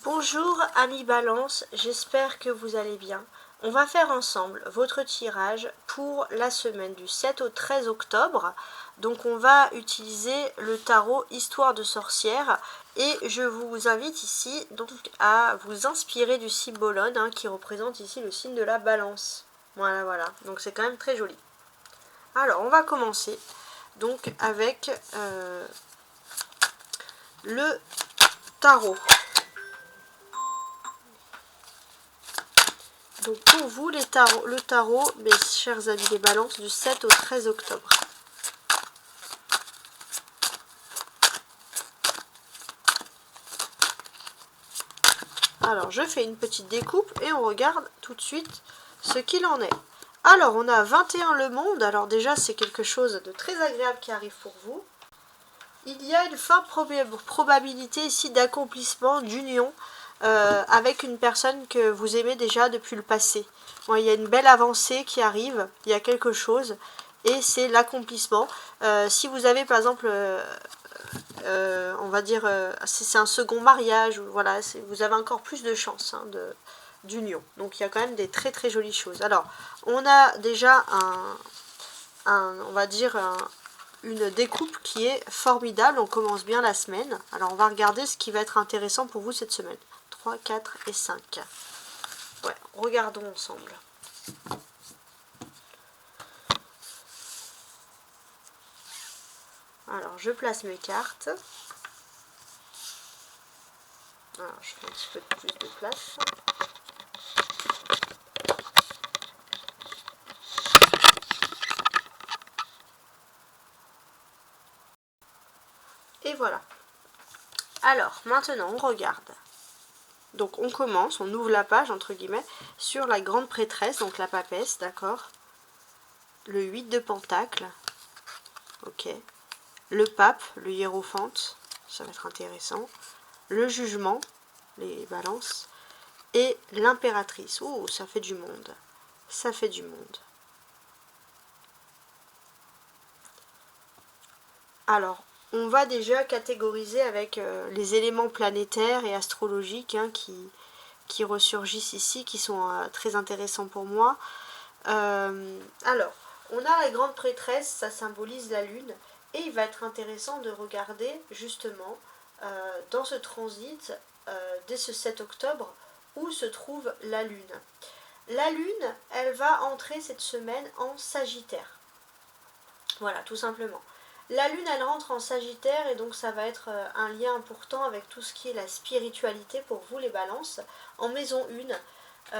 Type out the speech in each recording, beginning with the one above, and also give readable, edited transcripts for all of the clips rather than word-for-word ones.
Bonjour amis Balance, j'espère que vous allez bien. On va faire ensemble votre tirage pour la semaine du 7 au 13 octobre. Donc on va utiliser le tarot Histoire de sorcière et je vous invite ici donc à vous inspirer du cymbolone qui représente ici le signe de la balance. Voilà, donc c'est quand même très joli. Alors on va commencer donc avec le tarot. Donc pour vous, le tarot, mes chers amis des balances, du 7 au 13 octobre. Alors je fais une petite découpe et on regarde tout de suite ce qu'il en est. Alors on a 21 le monde, alors déjà c'est quelque chose de très agréable qui arrive pour vous. Il y a une forte probabilité ici d'accomplissement, d'union avec une personne que vous aimez déjà depuis le passé. Bon, il y a une belle avancée qui arrive, il y a quelque chose et c'est l'accomplissement. Si vous avez par exemple, on va dire, si c'est un second mariage, voilà, vous avez encore plus de chances d'union. Donc il y a quand même des très très jolies choses. Alors, on a déjà on va dire, une découpe qui est formidable. On commence bien la semaine. Alors on va regarder ce qui va être intéressant pour vous cette semaine. 3, 4 et 5. Ouais, regardons ensemble. Alors je place mes cartes. Alors je fais un petit peu plus de place. Et voilà. Alors maintenant on regarde. Donc on commence, on ouvre la page entre guillemets sur la grande prêtresse, donc la papesse, d'accord. Le 8 de pentacles. Ok. Le pape, le hiérophante, ça va être intéressant. Le jugement, les balances. Et l'impératrice. Oh, ça fait du monde. Ça fait du monde. Alors, on va déjà catégoriser avec les éléments planétaires et astrologiques qui ressurgissent ici, qui sont très intéressants pour moi. Alors, on a la grande prêtresse, ça symbolise la lune. Et il va être intéressant de regarder justement dans ce transit, dès ce 7 octobre, où se trouve la lune. La lune, elle va entrer cette semaine en Sagittaire. Voilà, tout simplement. La lune, elle rentre en Sagittaire et donc ça va être un lien important avec tout ce qui est la spiritualité pour vous les balances. En maison 1,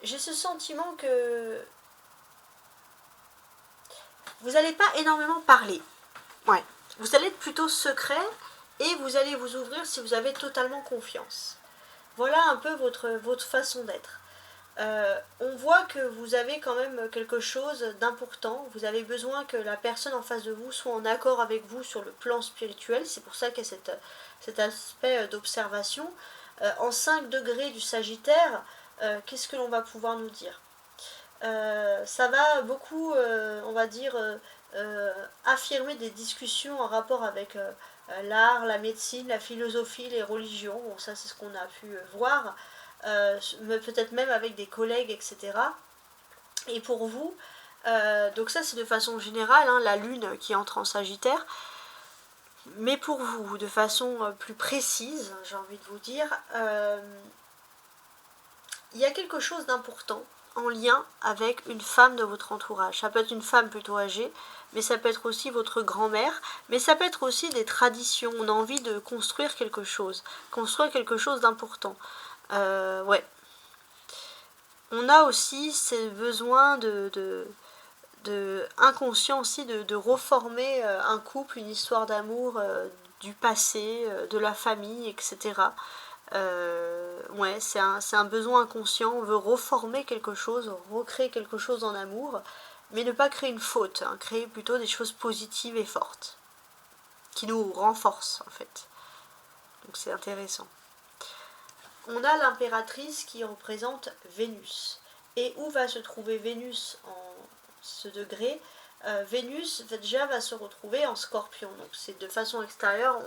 j'ai ce sentiment que vous n'allez pas énormément parler. Ouais. Vous allez être plutôt secret et vous allez vous ouvrir si vous avez totalement confiance. Voilà un peu votre façon d'être. On voit que vous avez quand même quelque chose d'important. Vous avez besoin que la personne en face de vous soit en accord avec vous sur le plan spirituel. C'est pour ça qu'il y a cet aspect d'observation. En 5 degrés du Sagittaire, qu'est-ce que l'on va pouvoir nous dire? Ça va beaucoup, on va dire, affirmer des discussions en rapport avec l'art, la médecine, la philosophie, les religions. Bon, ça c'est ce qu'on a pu voir, peut-être même avec des collègues, etc. Et pour vous, donc ça c'est de façon générale, la lune qui entre en Sagittaire. Mais pour vous, de façon plus précise, j'ai envie de vous dire, il y a quelque chose d'important en lien avec une femme de votre entourage. Ça peut être une femme plutôt âgée, mais ça peut être aussi votre grand-mère, mais ça peut être aussi des traditions. On a envie de construire quelque chose d'important. Ouais. On a aussi ces besoins inconscient aussi de reformer un couple, une histoire d'amour du passé, de la famille, etc. Ouais, c'est un besoin inconscient. On veut reformer quelque chose, recréer quelque chose en amour, mais ne pas créer une faute, créer plutôt des choses positives et fortes, qui nous renforcent en fait. Donc c'est intéressant. On a l'impératrice qui représente Vénus. Et où va se trouver Vénus en ce degré? Vénus déjà va se retrouver en Scorpion. Donc c'est de façon extérieure,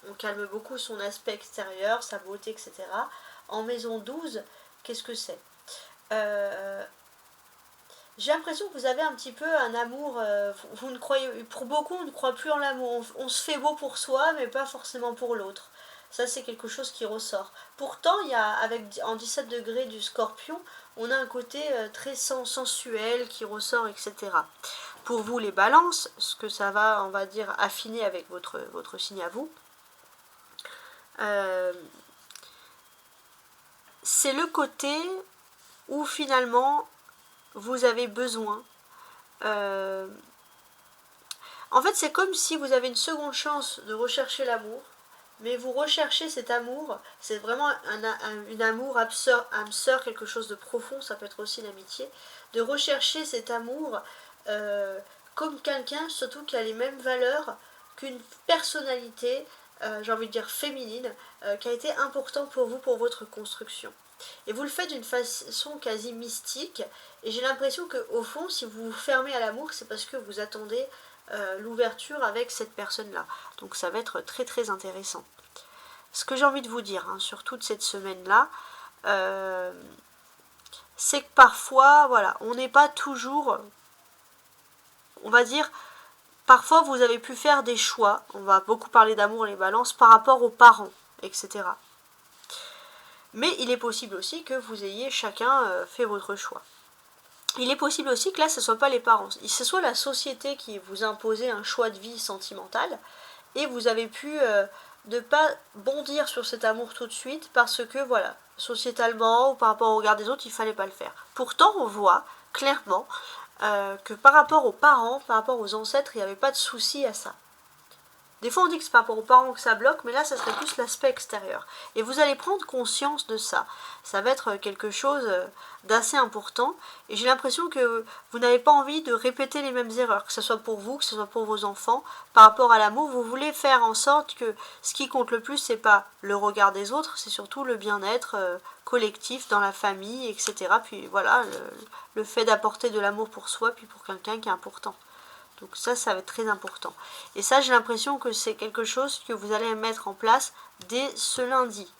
on calme beaucoup son aspect extérieur, sa beauté, etc. En maison 12, qu'est-ce que c'est? J'ai l'impression que vous avez un petit peu un amour, vous ne croyez, pour beaucoup on ne croit plus en l'amour, on se fait beau pour soi mais pas forcément pour l'autre. Ça c'est quelque chose qui ressort. Pourtant il y a, en 17 degrés du Scorpion, on a un côté très sensuel qui ressort, etc. Pour vous les balances, ce que ça va, on va dire, affiner avec votre signe à vous, c'est le côté où finalement vous avez besoin. En fait, c'est comme si vous avez une seconde chance de rechercher l'amour, mais vous recherchez cet amour, c'est vraiment une amour âme sœur, quelque chose de profond, ça peut être aussi l'amitié, de rechercher cet amour comme quelqu'un, surtout qui a les mêmes valeurs qu'une personnalité, j'ai envie de dire féminine, qui a été important pour vous, pour votre construction. Et vous le faites d'une façon quasi mystique, et j'ai l'impression qu'au fond, si vous vous fermez à l'amour, c'est parce que vous attendez l'ouverture avec cette personne-là. Donc ça va être très très intéressant. Ce que j'ai envie de vous dire sur toute cette semaine-là, c'est que parfois, voilà, on n'est pas toujours, on va dire, parfois vous avez pu faire des choix, on va beaucoup parler d'amour, les balances, par rapport aux parents, etc. Mais il est possible aussi que vous ayez chacun fait votre choix. Il est possible aussi que là, ce ne soit pas les parents, ce soit la société qui vous a imposé un choix de vie sentimental, et vous avez pu ne pas bondir sur cet amour tout de suite, parce que, voilà, sociétalement, ou par rapport au regard des autres, il ne fallait pas le faire. Pourtant, on voit clairement que par rapport aux parents, par rapport aux ancêtres, il n'y avait pas de souci à ça. Des fois on dit que c'est par rapport aux parents que ça bloque, mais là ça serait plus l'aspect extérieur. Et vous allez prendre conscience de ça. Ça va être quelque chose d'assez important. Et j'ai l'impression que vous n'avez pas envie de répéter les mêmes erreurs, que ce soit pour vous, que ce soit pour vos enfants. Par rapport à l'amour, vous voulez faire en sorte que ce qui compte le plus, c'est pas le regard des autres, c'est surtout le bien-être collectif dans la famille, etc. Puis voilà, le fait d'apporter de l'amour pour soi, puis pour quelqu'un qui est important. Donc ça va être très important. Et ça, j'ai l'impression que c'est quelque chose que vous allez mettre en place dès ce lundi.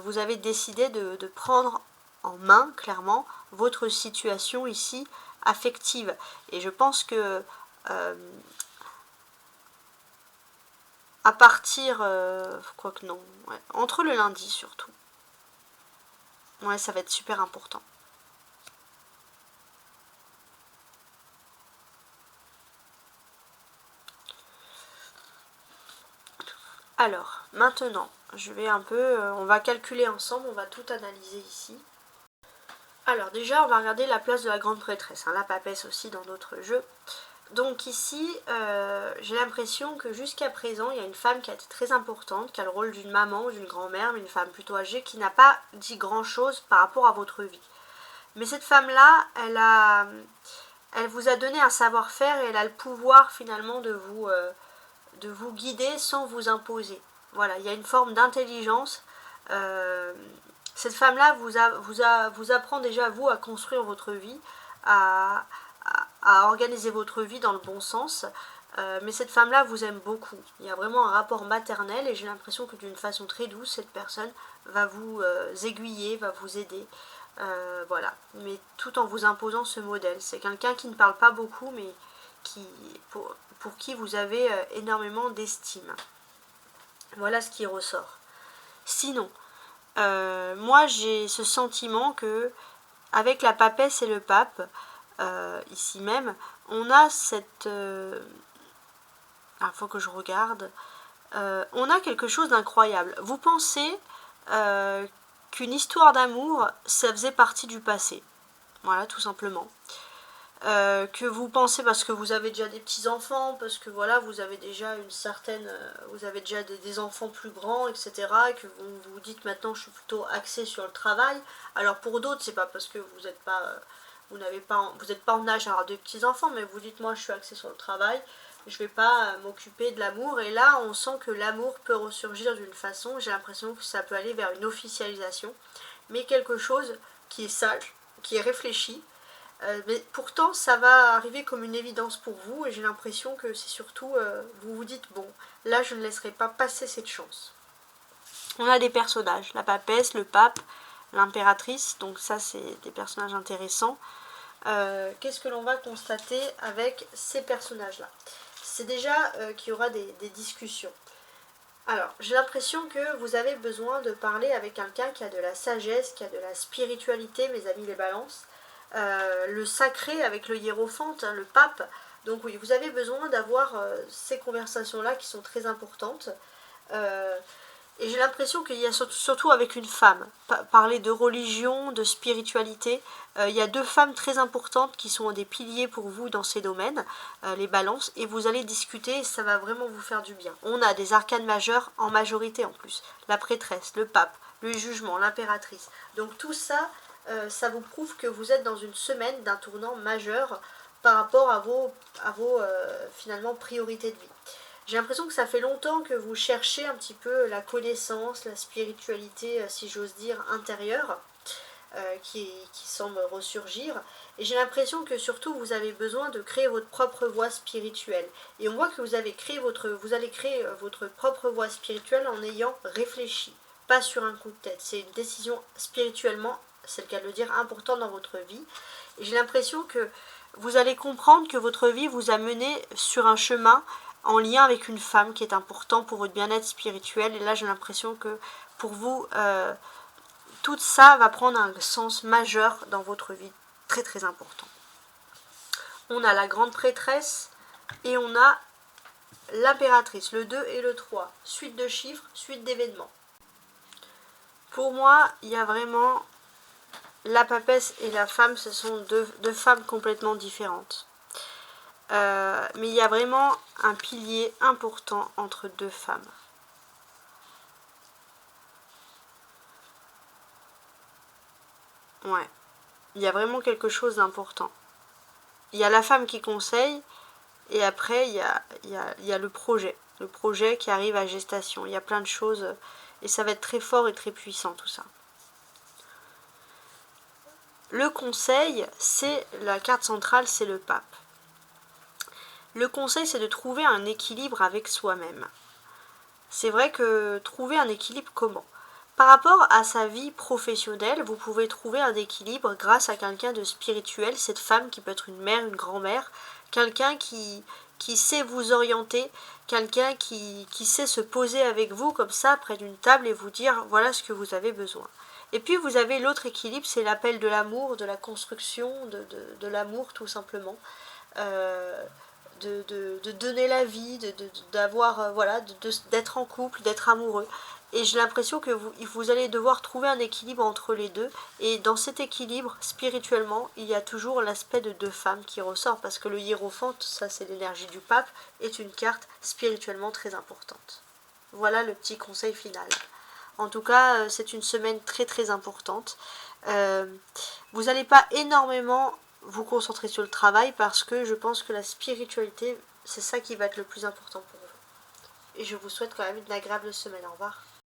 Vous avez décidé de prendre en main, clairement, votre situation ici affective. Et je pense que à partir, quoique non, ouais, entre le lundi surtout, ouais, ça va être super important. Alors, maintenant, je vais un peu, on va calculer ensemble, on va tout analyser ici. Alors déjà, on va regarder la place de la grande prêtresse, la papesse aussi dans d'autres jeux. Donc ici, j'ai l'impression que jusqu'à présent, il y a une femme qui a été très importante, qui a le rôle d'une maman ou d'une grand-mère, mais une femme plutôt âgée, qui n'a pas dit grand-chose par rapport à votre vie. Mais cette femme-là, elle vous a donné un savoir-faire et elle a le pouvoir finalement de vous guider sans vous imposer. Voilà, il y a une forme d'intelligence. Cette femme-là vous apprend déjà, vous, à construire votre vie, à organiser votre vie dans le bon sens. Mais cette femme-là vous aime beaucoup. Il y a vraiment un rapport maternel et j'ai l'impression que d'une façon très douce, cette personne va vous aiguiller, va vous aider. Voilà, mais tout en vous imposant ce modèle. C'est quelqu'un qui ne parle pas beaucoup, mais pour qui vous avez énormément d'estime. Voilà ce qui ressort. Sinon, moi j'ai ce sentiment que avec la papesse et le pape, ici même, on a cette... faut que je regarde. On a quelque chose d'incroyable. Vous pensez qu'une histoire d'amour, ça faisait partie du passé. Voilà, tout simplement. Que vous pensez parce que vous avez déjà des petits-enfants, parce que voilà, vous avez déjà une certaine... vous avez déjà des enfants plus grands, etc. Et que vous vous dites maintenant, je suis plutôt axée sur le travail. Alors pour d'autres, c'est pas parce que vous n'êtes pas... vous n'êtes pas en âge d'avoir des petits-enfants, mais vous dites, moi, je suis axée sur le travail, je vais pas m'occuper de l'amour. Et là, on sent que l'amour peut ressurgir d'une façon, j'ai l'impression que ça peut aller vers une officialisation, mais quelque chose qui est sage, qui est réfléchi, Mais pourtant, ça va arriver comme une évidence pour vous, et j'ai l'impression que c'est surtout, vous vous dites, bon, là je ne laisserai pas passer cette chance. On a des personnages, la papesse, le pape, l'impératrice, donc ça c'est des personnages intéressants. Qu'est-ce que l'on va constater avec ces personnages-là? C'est déjà qu'il y aura des discussions. Alors, j'ai l'impression que vous avez besoin de parler avec quelqu'un qui a de la sagesse, qui a de la spiritualité, mes amis les balances. Le sacré avec le hiérophante, hein, le pape. Donc oui, vous avez besoin d'avoir ces conversations-là qui sont très importantes. Et j'ai l'impression qu'il y a surtout avec une femme, parler de religion, de spiritualité. Il y a deux femmes très importantes qui sont des piliers pour vous dans ces domaines, les balances, et vous allez discuter et ça va vraiment vous faire du bien. On a des arcanes majeurs en majorité en plus. La prêtresse, le pape, le jugement, l'impératrice. Donc tout ça, ça vous prouve que vous êtes dans une semaine d'un tournant majeur par rapport à vos finalement priorités de vie. J'ai l'impression que ça fait longtemps que vous cherchez un petit peu la connaissance, la spiritualité, si j'ose dire, intérieure, qui semble ressurgir. Et j'ai l'impression que surtout vous avez besoin de créer votre propre voie spirituelle. Et on voit que vous allez créer votre propre voie spirituelle en ayant réfléchi, pas sur un coup de tête. C'est une décision spirituellement, c'est le cas de le dire, importante dans votre vie. Et j'ai l'impression que vous allez comprendre que votre vie vous a mené sur un chemin en lien avec une femme qui est important pour votre bien-être spirituel. Et là, j'ai l'impression que pour vous, tout ça va prendre un sens majeur dans votre vie, très très important. On a la grande prêtresse et on a l'impératrice, le 2 et le 3. Suite de chiffres, suite d'événements. Pour moi, il y a vraiment la papesse et la femme, ce sont deux femmes complètement différentes. Mais il y a vraiment un pilier important entre deux femmes. Ouais, il y a vraiment quelque chose d'important. Il y a la femme qui conseille, et après il y a le projet qui arrive à gestation. Il y a plein de choses, et ça va être très fort et très puissant tout ça. Le conseil, c'est la carte centrale, c'est le pape. Le conseil, c'est de trouver un équilibre avec soi-même. C'est vrai que trouver un équilibre comment? Par rapport à sa vie professionnelle, vous pouvez trouver un équilibre grâce à quelqu'un de spirituel, cette femme qui peut être une mère, une grand-mère, quelqu'un qui sait vous orienter, quelqu'un qui sait se poser avec vous comme ça près d'une table et vous dire voilà ce que vous avez besoin. Et puis vous avez l'autre équilibre, c'est l'appel de l'amour, de la construction, de l'amour tout simplement. De donner la vie, d'avoir voilà, d'être en couple, d'être amoureux. Et j'ai l'impression que vous allez devoir trouver un équilibre entre les deux. Et dans cet équilibre, spirituellement, il y a toujours l'aspect de deux femmes qui ressort. Parce que le hiérophante, ça c'est l'énergie du pape, est une carte spirituellement très importante. Voilà le petit conseil final. En tout cas, c'est une semaine très très importante. Vous n'allez pas énormément vous concentrer sur le travail parce que je pense que la spiritualité, c'est ça qui va être le plus important pour vous. Et je vous souhaite quand même une agréable semaine. Au revoir.